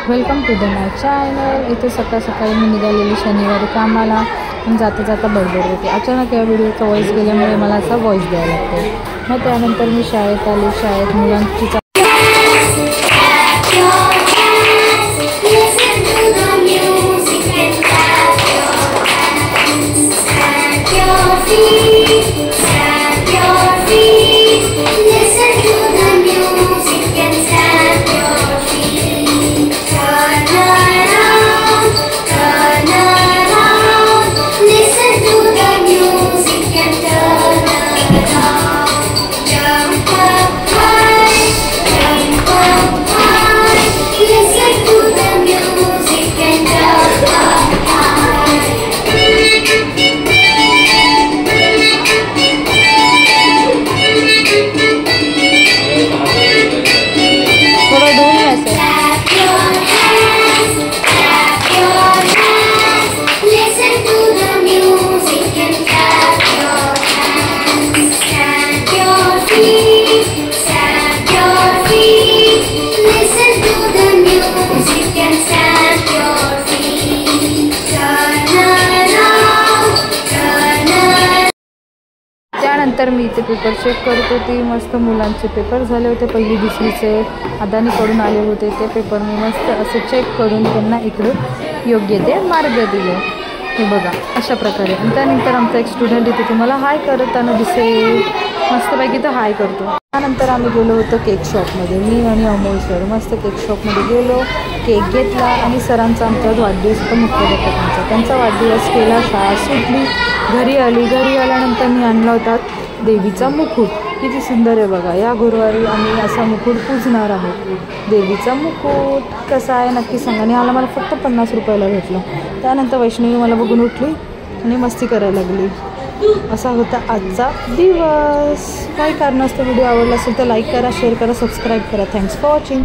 Welcome to the my channel. इथे सकाळ सकाळी मी निघालेली शनिवारी कामाला आणि जाता जाता बडबड होते। अचानक या व्हिडिओचा व्हॉईस गेल्यामुळे मला असा व्हॉईस द्यावा लागतो। मग त्यानंतर मी शाळेत आली। शाळेत मुलांची त्यानंतर मी इथे पेपर चेक करत होती। मस्त मुलांचे पेपर झाले होते। पहिली दुसरीचे अदानीकडून आले होते ते पेपर मी मस्त असे चेक करून त्यांना इकडे योग्य ते मार्ग दिले। हे बघा अशा प्रकारे। आणि त्यानंतर आमचा एक स्टुडंट इथे तुम्हाला हाय करताना दिसेल, मस्तपैकी तो हाय करतो। त्यानंतर आम्ही गेलो होतो केक शॉपमध्ये। मी आणि अमोल सर मस्त केक शॉपमध्ये गेलो, केक घेतला आणि सरांचा आमचा वाढदिवस होता मुख्याध्यापकांचा। त्यांचा वाढदिवस केला, शाळा सुटली, घरी आली। घरी आल्यानंतर मी आणला होता देवीचा मुकुट। किती सुंदर आहे बघा। या गुरुवारी आम्ही असा मुकुट पूजणार आहोत। देवीचा मुकुट कसा आहे नक्की सांगा। आणि ह्याला मला फक्त 50 रुपयाला भेटला। त्यानंतर वैष्णवी मला बघून उठली आणि मस्ती करायला लागली। असा होता आजचा दिवस। काही कारणास्तव व्हिडिओ आवडला असेल तर लाईक करा, शेअर करा, सबस्क्राईब करा। Thanks for watching.